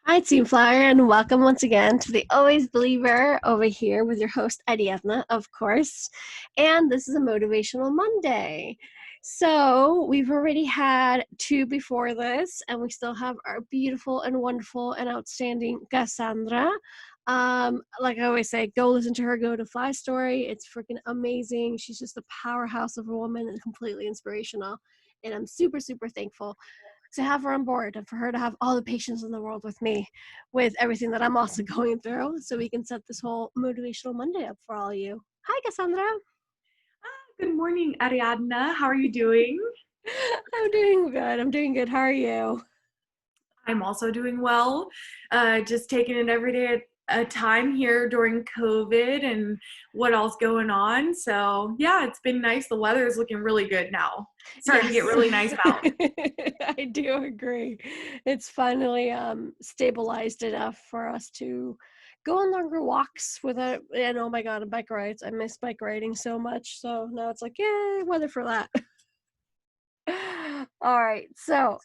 Hi, Team Flower, and welcome once again to the Always Believer over here with your host, Ariadna, of course. And this is a Motivational Monday. So we've already had two before this, and we still have our beautiful and wonderful and outstanding Cassandra. Like I always say, go listen to her Go to Fly story. It's freaking amazing. She's just a powerhouse of a woman and completely inspirational. And I'm super, super thankful to have her on board and for her to have all the patience in the world with me with everything that I'm also going through so we can set this whole Motivational Monday up for all of you. Hi, Cassandra. Good morning, Ariadna. How are you doing? I'm doing good. I'm doing good. How are you? I'm also doing well. Just taking it every day at a time here during COVID and what else going on. So yeah, it's been nice. The weather is looking really good now. Starting to get Yes. really nice out. I do agree. It's finally stabilized enough for us to go on longer walks without, and oh my God, and bike rides. I miss bike riding so much. So now it's like, yay, weather for that. All right, so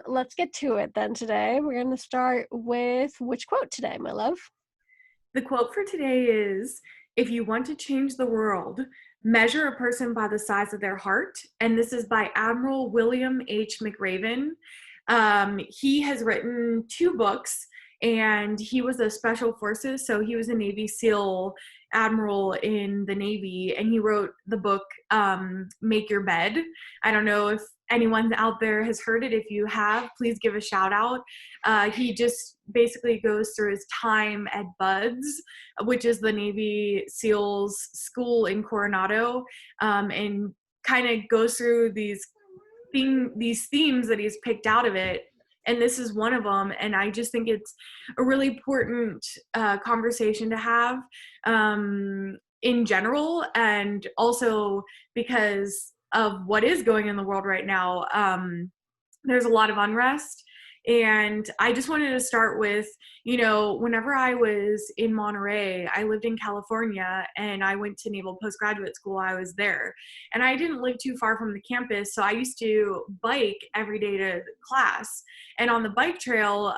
let's get to it then today. We're going to start with which quote today, my love? The quote for today is, if you want to change the world, measure a person by the size of their heart. And this is by Admiral William H. McRaven. He has written two books, and he was a special forces. So he was a Navy SEAL admiral in the Navy, and he wrote the book, Make Your Bed. I don't know if anyone out there has heard it. If you have, please give a shout out. He just basically goes through his time at BUDS, which is the Navy SEALs school in Coronado, and kind of goes through these themes that he's picked out of it. And this is one of them. And I just think it's a really important conversation to have in general, and also because of what is going in the world right now. There's a lot of unrest. And I just wanted to start with, whenever I was in Monterey, I lived in California and I went to Naval Postgraduate School. I was there and I didn't live too far from the campus. So I used to bike every day to class. And on the bike trail,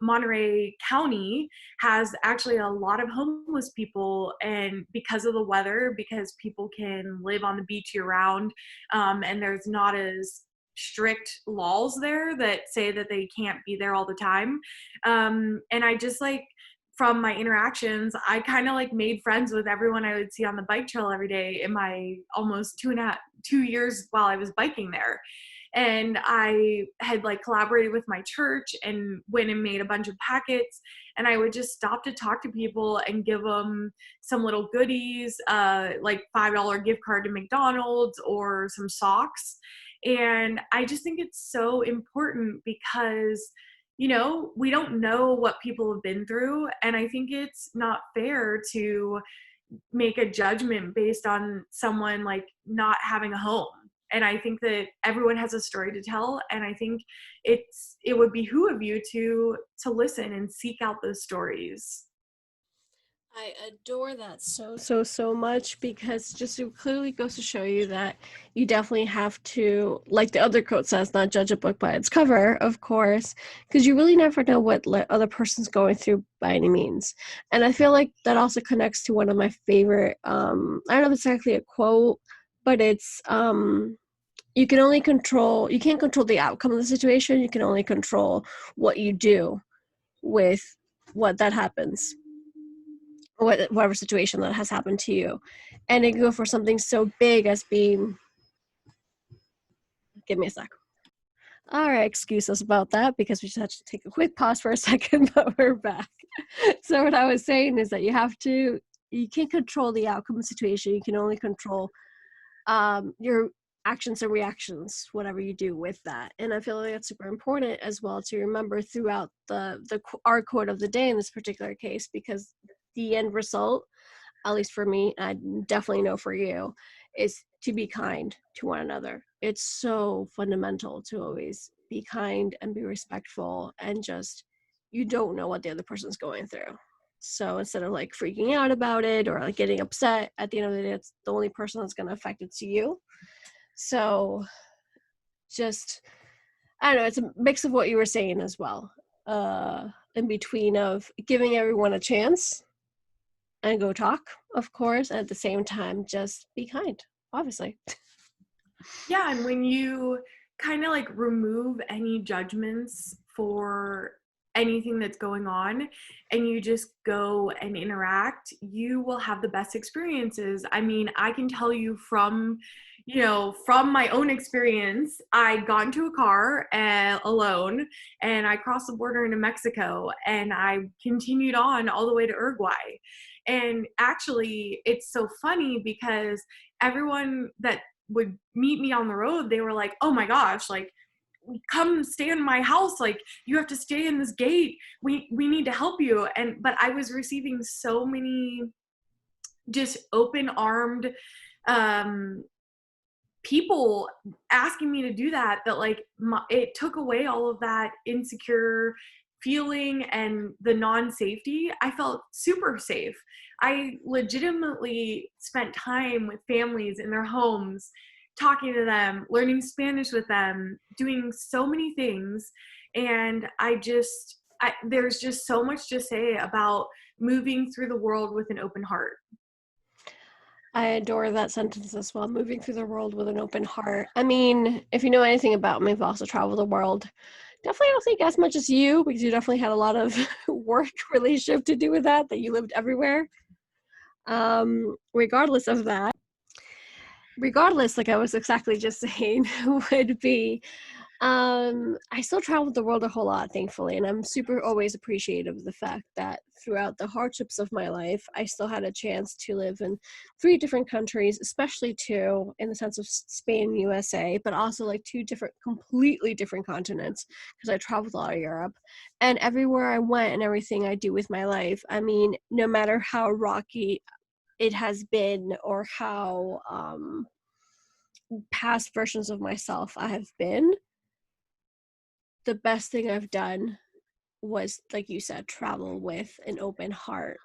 Monterey County has actually a lot of homeless people. And because of the weather, because people can live on the beach year round, and there's not as strict laws there that say that they can't be there all the time. And I just from my interactions, I kind of made friends with everyone I would see on the bike trail every day in my almost 2 years while I was biking there. And I had collaborated with my church and went and made a bunch of packets, and I would just stop to talk to people and give them some little goodies, like $5 gift card to McDonald's or some socks. And I just think it's so important because, we don't know what people have been through. And I think it's not fair to make a judgment based on someone not having a home. And I think that everyone has a story to tell. And I think it would behoove you to listen and seek out those stories. I adore that so much because just it clearly goes to show you that you definitely have to, like the other quote says, not judge a book by its cover, of course, because you really never know what other person's going through by any means. And I feel like that also connects to one of my favorite, I don't know if it's exactly a quote, but it's, you can't control the outcome of the situation. You can only control what you do with what that happens, whatever situation that has happened to you. And it can go for something so big as being, give me a sec. All right, excuse us about that because we just had to take a quick pause for a second, but we're back. So what I was saying is that you can't control the outcome of the situation. You can only control your actions and reactions, whatever you do with that. And I feel like that's super important as well to remember throughout our quote of the day in this particular case, because the end result, at least for me, I definitely know for you, is to be kind to one another. It's so fundamental to always be kind and be respectful, and just, you don't know what the other person's going through. So instead of freaking out about it or getting upset, at the end of the day, it's the only person that's going to affect it to you. So just, I don't know, it's a mix of what you were saying as well. in between of giving everyone a chance and go talk, of course, and at the same time, just be kind, obviously. Yeah, and when you kind of like remove any judgments for anything that's going on and you just go and interact, you will have the best experiences. I mean, I can tell you from my own experience, I got into a car alone and I crossed the border into Mexico and I continued on all the way to Uruguay. And actually, it's so funny because everyone that would meet me on the road, they were like, oh my gosh, like, come stay in my house, like you have to stay in this gate, we need to help you. But I was receiving so many just open armed people asking me to do that like it took away all of that insecure feeling and the non-safety. I felt super safe. I legitimately spent time with families in their homes, talking to them, learning Spanish with them, doing so many things. And there's just so much to say about moving through the world with an open heart. I adore that sentence as well, moving through the world with an open heart. I mean, if you know anything about me, I've also traveled the world. Definitely don't think as much as you, because you definitely had a lot of work relationship to do with that you lived everywhere. Regardless of that, like I was exactly just saying, would be I still traveled the world a whole lot, thankfully, and I'm super always appreciative of the fact that throughout the hardships of my life, I still had a chance to live in 3 different countries, especially 2 in the sense of Spain, USA, but also like 2 completely different continents, because I traveled a lot of Europe. And everywhere I went and everything I do with my life, I mean, no matter how rocky it has been or how past versions of myself I have been, the best thing I've done was, like you said, travel with an open heart.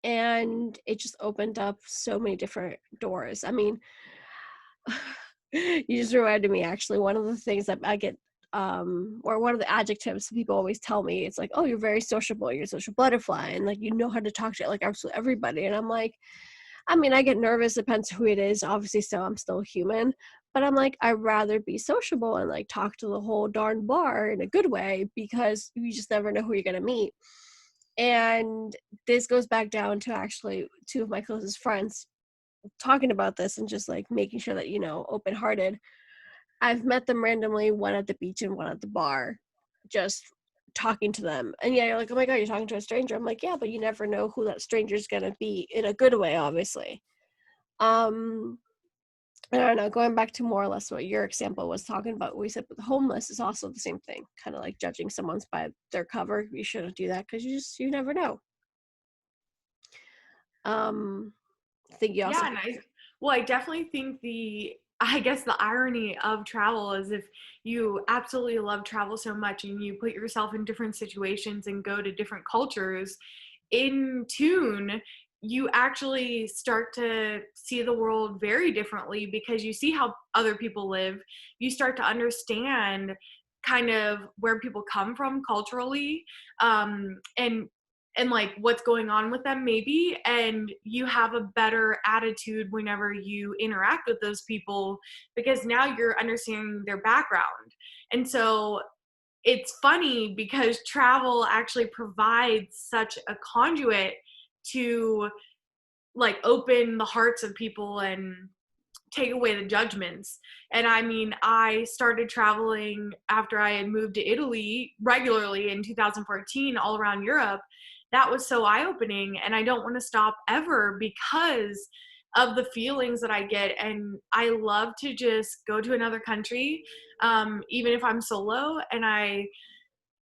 And it just opened up so many different doors. I mean, you just reminded me, actually, one of the things that I get, or one of the adjectives people always tell me, it's like, oh, you're very sociable, you're a social butterfly, and like, you know how to talk to like absolutely everybody. And I'm like, I mean, I get nervous, depends who it is, obviously, so I'm still human. But I'm like, I'd rather be sociable and like talk to the whole darn bar in a good way, because you just never know who you're going to meet. And this goes back down to actually 2 of my closest friends talking about this and just like making sure that, open-hearted. I've met them randomly, one at the beach and one at the bar, just talking to them. And yeah, you're like, oh my God, you're talking to a stranger. I'm like, yeah, but you never know who that stranger's going to be, in a good way, obviously. I don't know, going back to more or less what your example was talking about, we said, but the homeless is also the same thing, kind of like judging someone's by their cover. You shouldn't do that, because you never know. I think you also Yeah, and I definitely think I guess the irony of travel is, if you absolutely love travel so much and you put yourself in different situations and go to different cultures in tune, you actually start to see the world very differently, because you see how other people live. You start to understand kind of where people come from culturally, and like what's going on with them maybe, and you have a better attitude whenever you interact with those people, because now you're understanding their background. And so it's funny because travel actually provides such a conduit to like open the hearts of people and take away the judgments. And I mean, I started traveling after I had moved to Italy regularly in 2014 all around Europe. That was so eye-opening, and I don't want to stop ever because of the feelings that I get. And I love to just go to another country, even if I'm solo, and I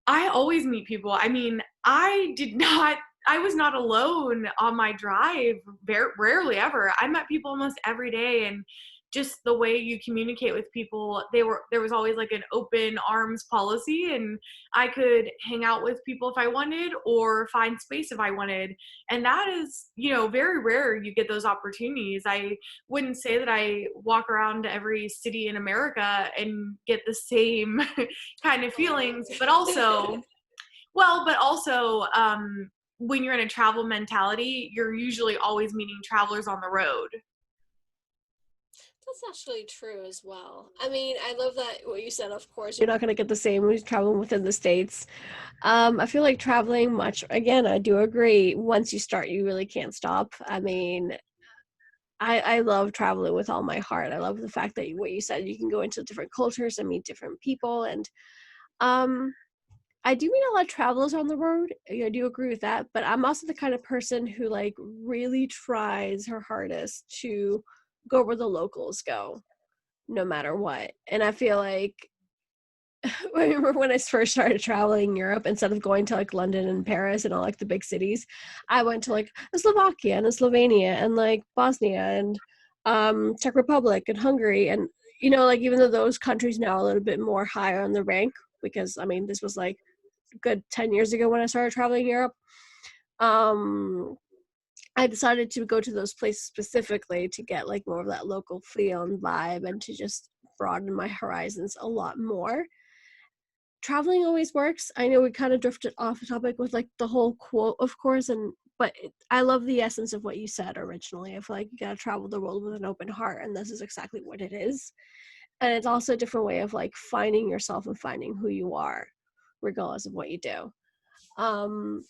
always meet people. I mean, I was not alone on my drive, very rarely ever. I met people almost every day, and just the way you communicate with people, there was always like an open arms policy, and I could hang out with people if I wanted or find space if I wanted. And that is, very rare you get those opportunities. I wouldn't say that I walk around every city in America and get the same kind of feelings, but also Well, but also, when you're in a travel mentality, you're usually always meeting travelers on the road. That's actually true as well. I mean, I love that what you said, of course. You're not going to get the same when you travel within the States. I feel like traveling much, again, I do agree. Once you start, you really can't stop. I mean, I love traveling with all my heart. I love the fact that what you said, you can go into different cultures and meet different people. And um, I do meet a lot of travelers on the road. I do agree with that. But I'm also the kind of person who like really tries her hardest to go where the locals go, no matter what. And I feel like I remember when I first started traveling Europe, instead of going to like London and Paris and all like the big cities, I went to like Slovakia and Slovenia and like Bosnia and Czech Republic and Hungary. And, you know, like even though those countries now are a little bit more higher on the rank, because I mean, this was like a good 10 years ago when I started traveling Europe. Um, I decided to go to those places specifically to get like more of that local feel and vibe and to just broaden my horizons a lot more. Traveling always works. I know we kind of drifted off the topic with like the whole quote, of course, and I love the essence of what you said originally. I feel like you gotta travel the world with an open heart, and this is exactly what it is. And it's also a different way of like finding yourself and finding who you are, regardless of what you do. Um,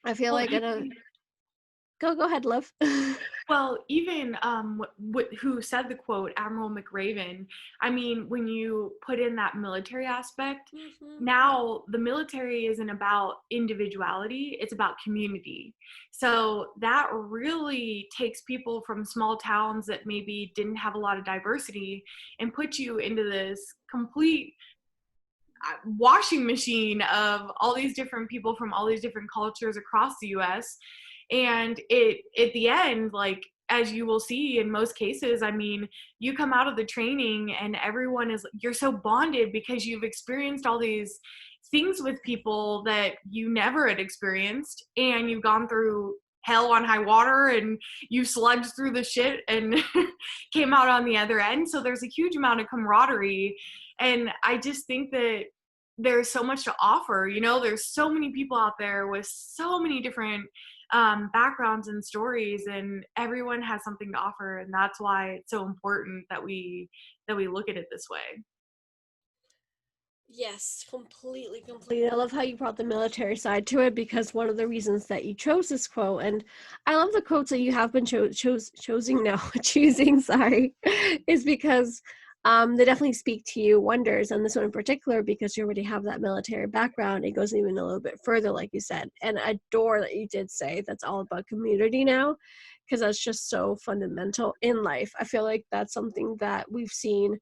I feel Well, like in a go ahead, love. Well, even who said the quote, Admiral McRaven, I mean, when you put in that military aspect, Mhm. now the military isn't about individuality, it's about community. So that really takes people from small towns that maybe didn't have a lot of diversity and puts you into this complete washing machine of all these different people from all these different cultures across the US. And it at the end, like, as you will see in most cases, I mean, you come out of the training and everyone is, you're so bonded because you've experienced all these things with people that you never had experienced, and you've gone through hell on high water and you sludged through the shit and came out on the other end. So there's a huge amount of camaraderie. And I just think that there's so much to offer. You know, there's so many people out there with so many different backgrounds and stories, and everyone has something to offer. And that's why it's so important that we look at it this way. Yes, completely, completely. I love how you brought the military side to it because one of the reasons that you chose this quote, and I love the quotes that you have been choosing now, choosing, sorry, is because they definitely speak to you wonders, and this one in particular because you already have that military background. It goes even a little bit further, like you said, and I adore that you did say that's all about community now, because that's just so fundamental in life. I feel like that's something that we've seen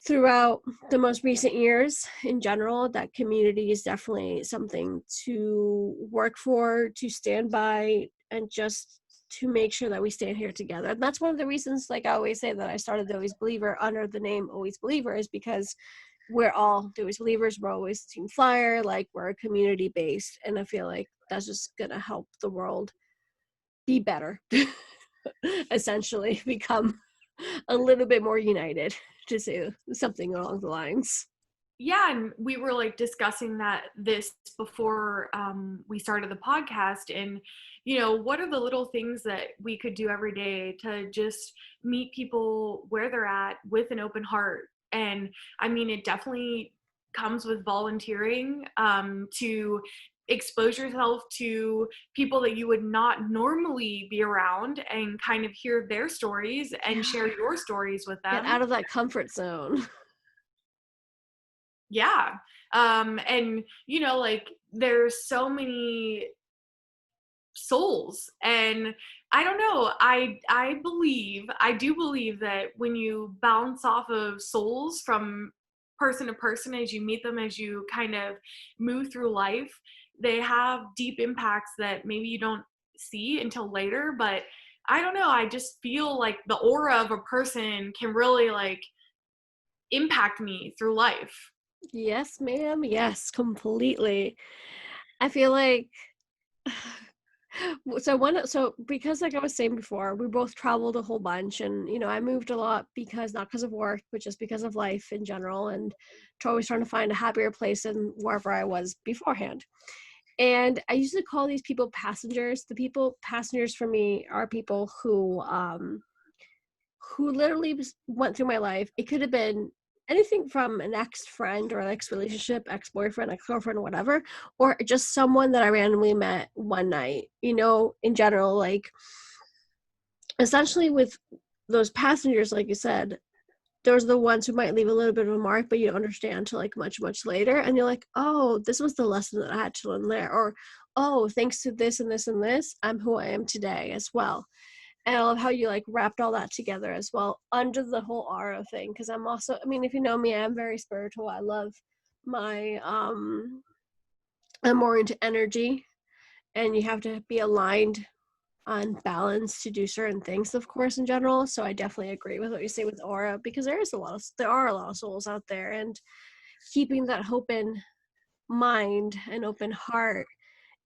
throughout the most recent years in general, that community is definitely something to work for, to stand by, and just to make sure that we stand here together. And that's one of the reasons, like I always say, that I started the Always Believer under the name Always Believer, is because we're all the Always Believers. We're always Team Flyer. Like, we're a community based, and I feel like that's just gonna help the world be better. Essentially become a little bit more united, to say something along the lines. Yeah, and we were like discussing that this before we started the podcast. And you know, what are the little things that we could do every day to just meet people where they're at with an open heart? And I mean, it definitely comes with volunteering, to expose yourself to people that you would not normally be around and kind of hear their stories and Yeah. share your stories with Get them. out of that comfort zone. Yeah. And you know, like, there's so many souls, and I don't know, I do believe that when you bounce off of souls from person to person, as you meet them, as you kind of move through life, they have deep impacts that maybe you don't see until later. But I don't know, I just feel like the aura of a person can really like impact me through life. Yes, ma'am. Yes, completely. I feel like So because like I was saying before, we both traveled a whole bunch, and I moved a lot because not because of work, but just because of life in general, and always trying to find a happier place than wherever I was beforehand. And I usually call these people passengers. The people passengers for me are people who literally just went through my life. It could have been anything from an ex-friend or an ex-relationship, ex-boyfriend, ex-girlfriend, whatever, or just someone that I randomly met one night, in general, like essentially with those passengers, like you said, those are the ones who might leave a little bit of a mark, but you don't understand until like much, much later. And you're like, oh, this was the lesson that I had to learn there. Or, oh, thanks to this and this and this, I'm who I am today as well. And I love how you like wrapped all that together as well under the whole aura thing. Cause I'm also, I mean, if you know me, I'm very spiritual. I love my, I'm more into energy, and you have to be aligned on balance to do certain things, of course, in general. So I definitely agree with what you say with aura, because there are a lot of souls out there, and keeping that open mind and open heart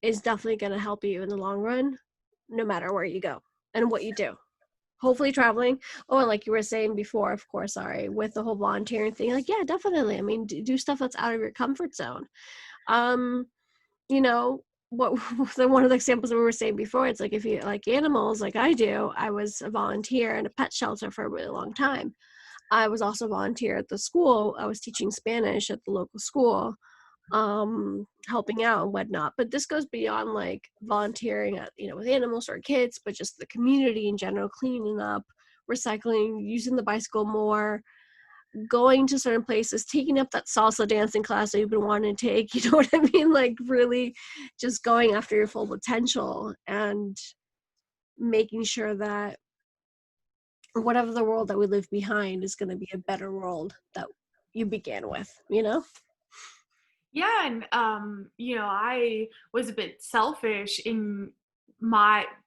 is definitely going to help you in the long run, no matter where you go and what you do. Hopefully traveling. Oh, and like you were saying before, of course, sorry, with the whole volunteering thing, like, yeah, definitely. I mean, do stuff that's out of your comfort zone. Um, you know, what one of the examples that we were saying before, it's like if you like animals like I do, I was a volunteer in a pet shelter for a really long time. I was also a volunteer at the school. I was teaching Spanish at the local school, helping out and whatnot. But this goes beyond like volunteering at, with animals or kids, but just the community in general, cleaning up, recycling, using the bicycle more, going to certain places, taking up that salsa dancing class that you've been wanting to take, you know what I mean? Like really just going after your full potential and making sure that whatever the world that we leave behind is going to be a better world that you began with. Yeah, and I was a bit selfish in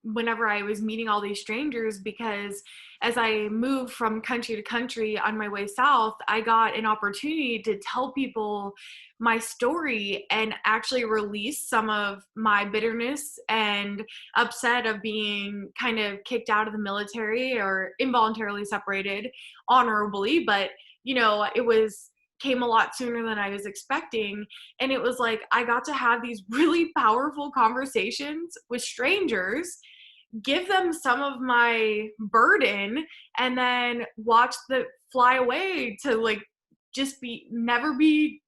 whenever I was meeting all these strangers, because as I moved from country to country on my way south, I got an opportunity to tell people my story and actually release some of my bitterness and upset of being kind of kicked out of the military or involuntarily separated honorably, but it was came a lot sooner than I was expecting. And it was like, I got to have these really powerful conversations with strangers, give them some of my burden, and then watch the fly away to like just never be,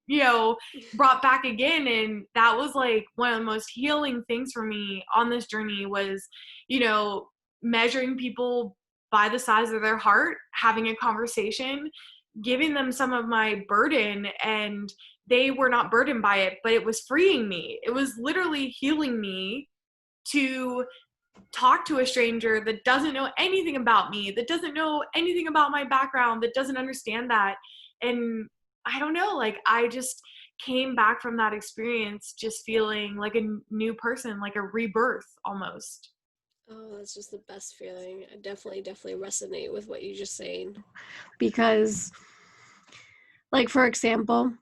brought back again. And that was like one of the most healing things for me on this journey was, measuring people by the size of their heart, having a conversation, giving them some of my burden, and they were not burdened by it, but it was freeing me. It was literally healing me to talk to a stranger that doesn't know anything about me, that doesn't know anything about my background, that doesn't understand that. And I don't know, like I just came back from that experience just feeling like a new person, like a rebirth almost. Oh, that's just the best feeling. I definitely resonate with what you just saying, because like, for example,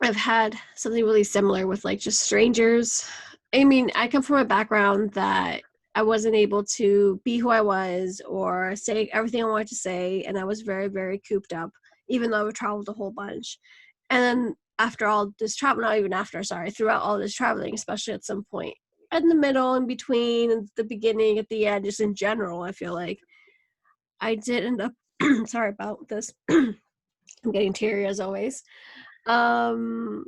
I've had something really similar with like just strangers. I mean, I come from a background that I wasn't able to be who I was or say everything I wanted to say, and I was very, very cooped up, even though I've traveled a whole bunch. And then after all this travel, not even after, sorry, throughout all this traveling, especially at some point in the middle, in between, at the beginning, at the end, just in general, I feel like I did end up, sorry about this, I'm getting teary as always. Um,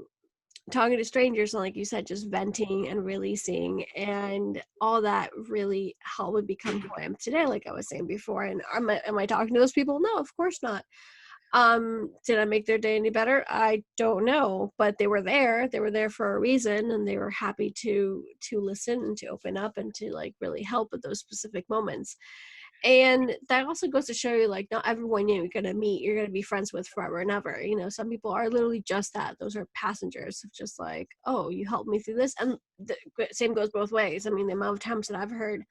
Talking to strangers and like you said, just venting and releasing, and all that really helped me become who I am today, like I was saying before. And am I talking to those people? No, of course not. Did I make their day any better? I don't know, but they were there for a reason, and they were happy to listen and to open up and to like really help with those specific moments. And that also goes to show you, like, not everyone you're going to be friends with forever and ever. Some people are literally just that. Those are passengers of just like, oh, you helped me through this. And the same goes both ways. I mean, the amount of times that I've heard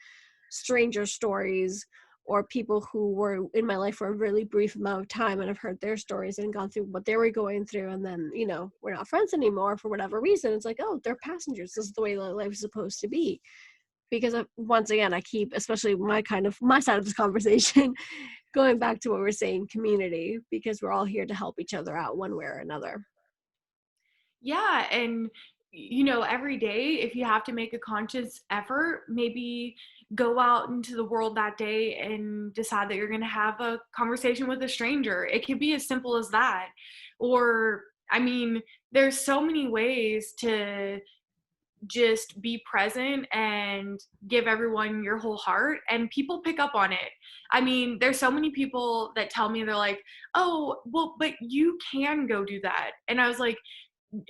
stranger stories or people who were in my life for a really brief amount of time, and I've heard their stories and gone through what they were going through. And then, we're not friends anymore for whatever reason. It's like, oh, they're passengers. This is the way life is supposed to be. because once again, I keep, especially my side of this conversation, going back to what we're saying, community, because we're all here to help each other out one way or another. Yeah, and every day, if you have to make a conscious effort, maybe go out into the world that day and decide that you're going to have a conversation with a stranger. It could be as simple as that. Or, I mean, there's so many ways to just be present and give everyone your whole heart, and people pick up on it. I mean, there's so many people that tell me, they're like, oh, well, but you can go do that. And I was like,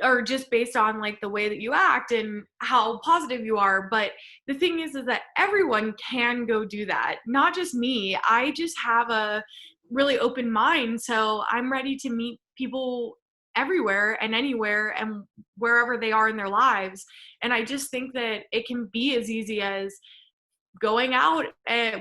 or just based on like the way that you act and how positive you are. But the thing is that everyone can go do that, not just me. I just have a really open mind, so I'm ready to meet people everywhere and anywhere and wherever they are in their lives. And I just think that it can be as easy as going out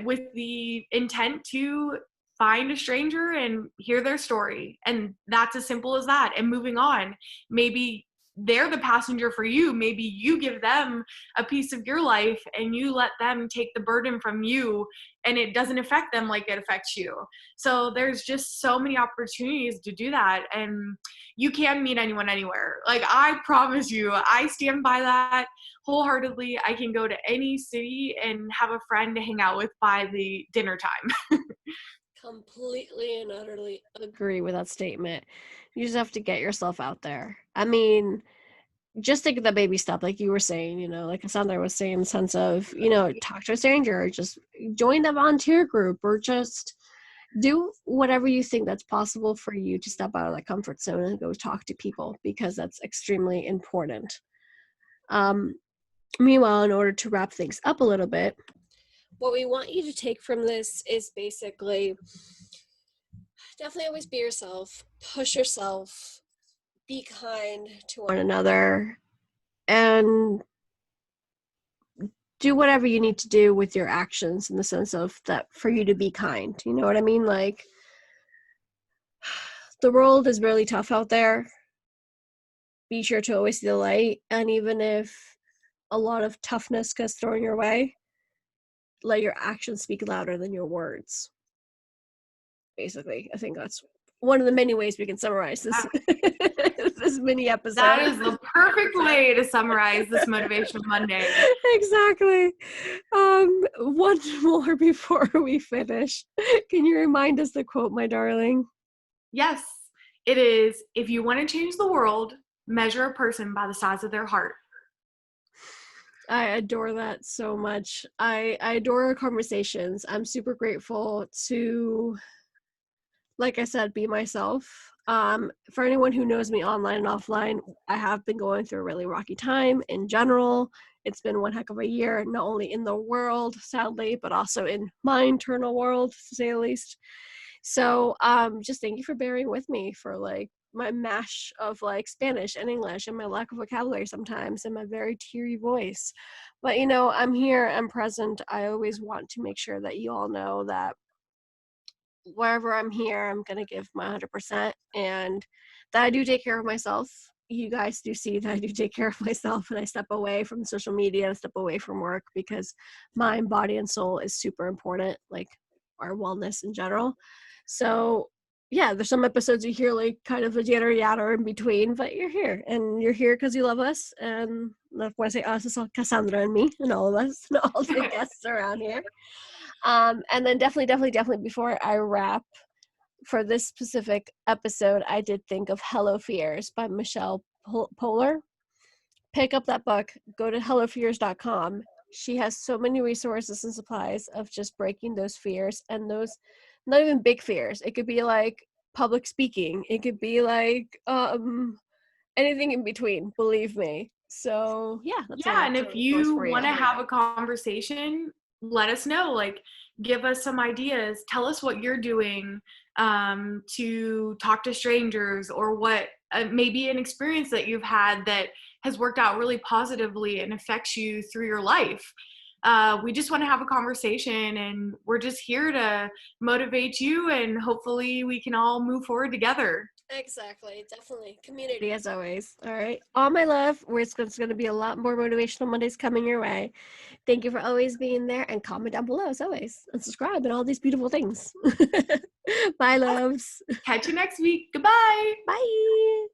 with the intent to find a stranger and hear their story. And that's as simple as that. And moving on. Maybe they're the passenger for you. Maybe you give them a piece of your life and you let them take the burden from you, and it doesn't affect them like it affects you. So there's just so many opportunities to do that. And you can meet anyone anywhere. Like, I promise you, I stand by that wholeheartedly. I can go to any city and have a friend to hang out with by the dinner time. Completely and utterly agree with that statement. You just have to get yourself out there. I mean, just think of the baby stuff, like you were saying, like Cassandra was saying, in the sense of, talk to a stranger, or just join the volunteer group, or just do whatever you think that's possible for you to step out of that comfort zone and go talk to people, because that's extremely important. Meanwhile, in order to wrap things up a little bit, what we want you to take from this is basically definitely always be yourself, push yourself, be kind to one another, and do whatever you need to do with your actions, in the sense of that, for you to be kind. You know what I mean? Like, the world is really tough out there. Be sure to always see the light. And even if a lot of toughness gets thrown your way, let your actions speak louder than your words. Basically, I think that's one of the many ways we can summarize this this mini episode. That is the perfect way to summarize this Motivational Monday. Exactly. One more before we finish. Can you remind us the quote, my darling? Yes, it is, if you want to change the world, measure a person by the size of their heart. I adore that so much. I adore our conversations. I'm super grateful to, like I said, be myself. For anyone who knows me online and offline, I have been going through a really rocky time in general. It's been one heck of a year, not only in the world, sadly, but also in my internal world, to say the least. So just thank you for bearing with me for like my mash of like Spanish and English and my lack of vocabulary sometimes and my very teary voice. But I'm here, I'm present. I always want to make sure that you all know that wherever I'm here, I'm going to give my 100%, and that I do take care of myself. You guys do see that I do take care of myself, and I step away from social media, and step away from work, because mind, body, and soul is super important, like our wellness in general. So yeah, there's some episodes you hear like kind of a jitter yatter in between, but you're here, and you're here because you love us. And when I say us, it's all Cassandra and me and all of us and all the guests around here. And then definitely before I wrap for this specific episode, I did think of Hello Fears by Michelle Poler. Pick up that book, go to hellofears.com. She has so many resources and supplies of just breaking those fears, and those not even big fears. It could be like public speaking. It could be like anything in between, believe me. So yeah, that's and if you want to have a conversation, let us know. Like, give us some ideas. Tell us what you're doing to talk to strangers, or what maybe an experience that you've had that has worked out really positively and affects you through your life. We just want to have a conversation, and we're just here to motivate you, and hopefully we can all move forward together. Exactly. Definitely. Community as always. All right. All my love. It's going to be a lot more Motivational Mondays coming your way. Thank you for always being there, and comment down below as always, and subscribe and all these beautiful things. Bye, loves. Catch you next week. Goodbye. Bye.